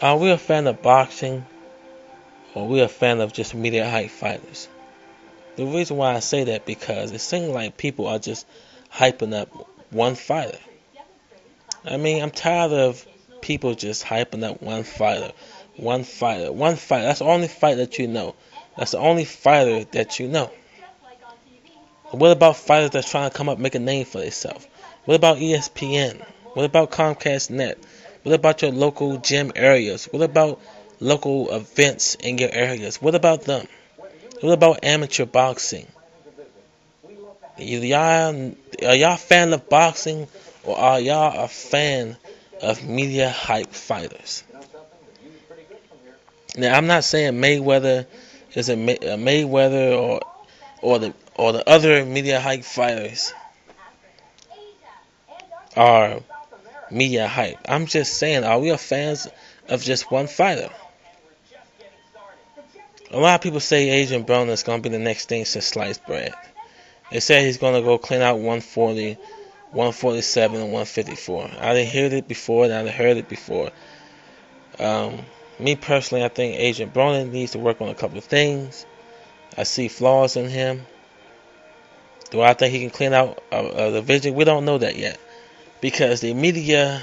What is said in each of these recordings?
Are we a fan of boxing or are we a fan of just media hype fighters? The reason why I say that because it seems like people are just hyping up one fighter. I mean, I'm tired of people just hyping up one fighter, one fighter, one fighter. That's the only fight that you know. That's the only fighter that you know. What about fighters that's trying to come up, make a name for themselves? What about ESPN? What about Comcast Net? What about your local gym areas? What about local events in your areas? What about them? What about amateur boxing? Are y'all fan of boxing or are y'all a fan of media hype fighters? Now I'm not saying Mayweather is a Mayweather or the other media hype fighters are media hype. I'm just saying, are we a fans of just one fighter? A lot of people say Adrien Broner is gonna be the next thing since sliced bread. They say he's gonna go clean out 140, 147, and 154. I didn't hear it before, and I didn't heard it before. Me personally, I think Adrien Broner needs to work on a couple of things. I see flaws in him. Do I think he can clean out a division? We don't know that yet because the media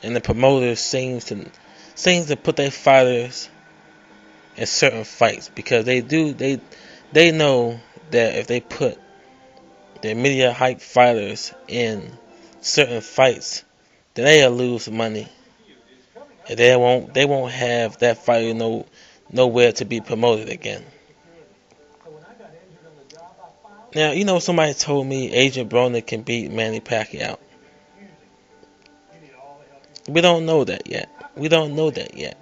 and the promoters seems to put their fighters in certain fights because they know that if they put their media hype fighters in certain fights, then they'll lose money. And they won't have that fighter nowhere to be promoted again. Now, somebody told me Adrien Broner can beat Manny Pacquiao. We don't know that yet. We don't know that yet.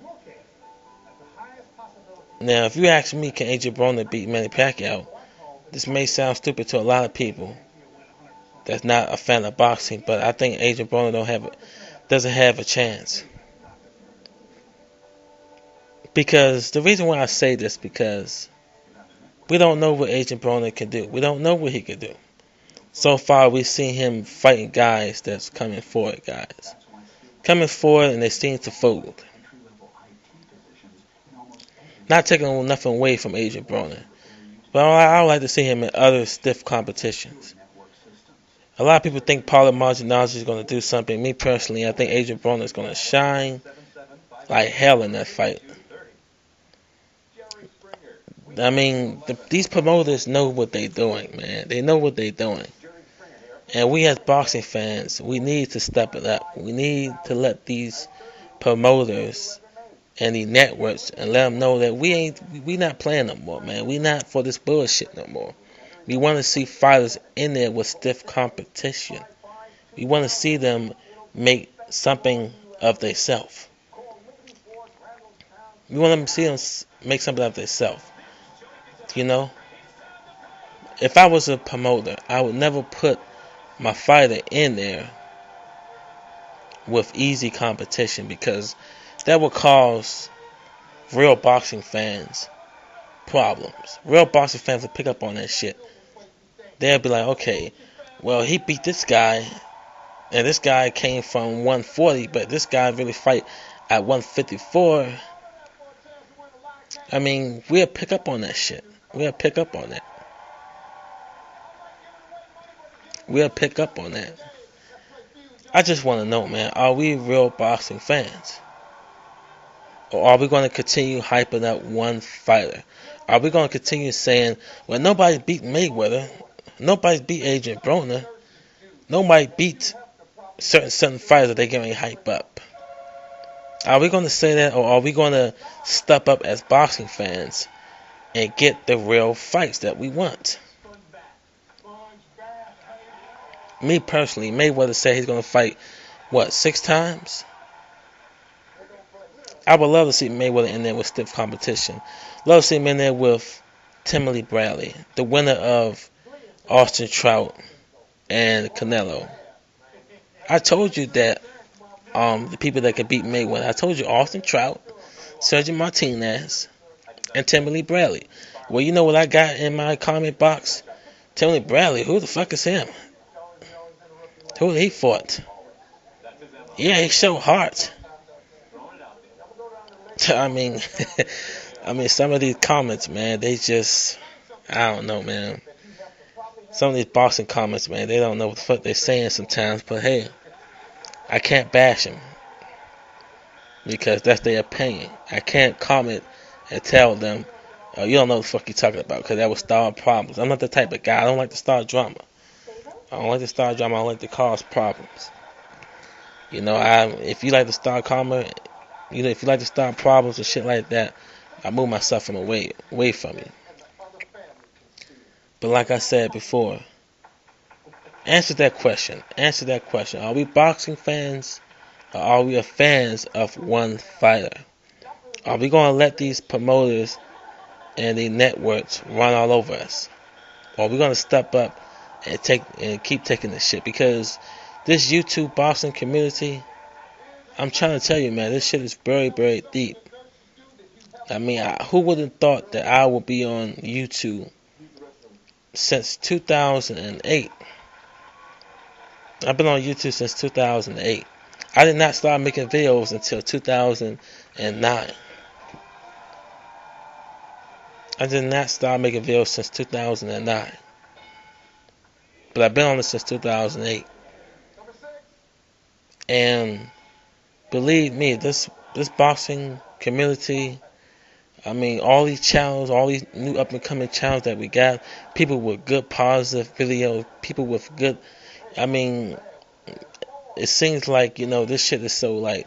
Now, if you ask me, can Adrien Broner beat Manny Pacquiao? This may sound stupid to a lot of people that's not a fan of boxing, but I think Adrien Broner doesn't have a chance. Because the reason why I say this because we don't know what Adrien Broner can do. We don't know what he can do. So far, we've seen him fighting guys that's coming forward, and they seem to fold. Not taking nothing away from Adrien Broner, but I would like to see him in other stiff competitions. A lot of people think Paulo Maldonado is going to do something. Me personally, I think Adrien Broner is going to shine like hell in that fight. I mean, these promoters know what they're doing, man. They know what they're doing. And we as boxing fans, we need to step it up. We need to let these promoters and the networks and let them know that we not playing no more, man. We not for this bullshit no more. We want to see fighters in there with stiff competition. We want to see them make something of themselves. We want to see them make something of themselves. If I was a promoter, I would never put my fighter in there with easy competition because that would cause real boxing fans problems. Real boxing fans will pick up on that shit. They'll be like, okay, well, he beat this guy, and this guy came from 140, but this guy really fight at 154. I mean, we'll pick up on that shit. We'll pick up on that. I just want to know, man, are we real boxing fans? Or are we going to continue hyping up one fighter? Are we going to continue saying, well, nobody beat Mayweather, nobody beat Adrien Broner, nobody beat certain fighters that they're getting hype up? Are we going to say that, or are we going to step up as boxing fans and get the real fights that we want? Me personally, Mayweather said he's going to fight, 6 times? I would love to see Mayweather in there with stiff competition. Love to see him in there with Timothy Bradley, the winner of Austin Trout and Canelo. I told you that the people that could beat Mayweather. I told you Austin Trout, Sergio Martinez, and Timothy Bradley. Well, you know what I got in my comment box? Timothy Bradley, who the fuck is him? Who he fought? Yeah, he showed heart. I mean, I mean, some of these comments, man, they just, I don't know, man. Some of these boxing comments, man, they don't know what the fuck they're saying sometimes. But hey, I can't bash them because that's their opinion. I can't comment and tell them, oh, you don't know what the fuck you're talking about, because that would start problems. I'm not the type of guy. I don't like to start drama. I don't like to start drama. I don't like to cause problems. You know, if you like to start comment, if you like to start problems and shit like that, I move myself from away from you. But like I said before, answer that question. Answer that question. Are we boxing fans, or are we fans of one fighter? Are we gonna let these promoters and the networks run all over us? Or are we gonna step up and keep taking this shit? Because this YouTube boxing community, I'm trying to tell you, man, this shit is very, very deep. I mean, who would have thought that I would be on YouTube since 2008? I've been on YouTube since 2008. I did not start making videos until 2009. I did not start making videos since 2009. But I've been on this since 2008. And believe me, this boxing community, I mean, all these channels, all these new up and coming channels that we got, people with good positive videos, people with good, I mean, it seems like, this shit is so like,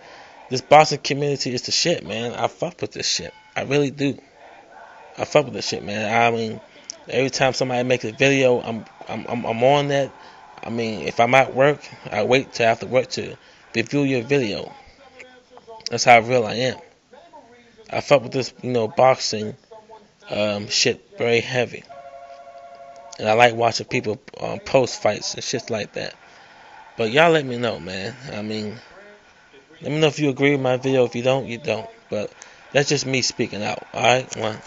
this boxing community is the shit, man. I fuck with this shit. I really do. I fuck with this shit, man. I mean, every time somebody makes a video, I'm on that. I mean, if I'm at work, I wait till after work to review your video. That's how real I am. I fuck with this, boxing shit very heavy. And I like watching people post fights and shit like that. But y'all let me know, man. I mean, let me know if you agree with my video. If you don't, you don't. But that's just me speaking out. Alright? One.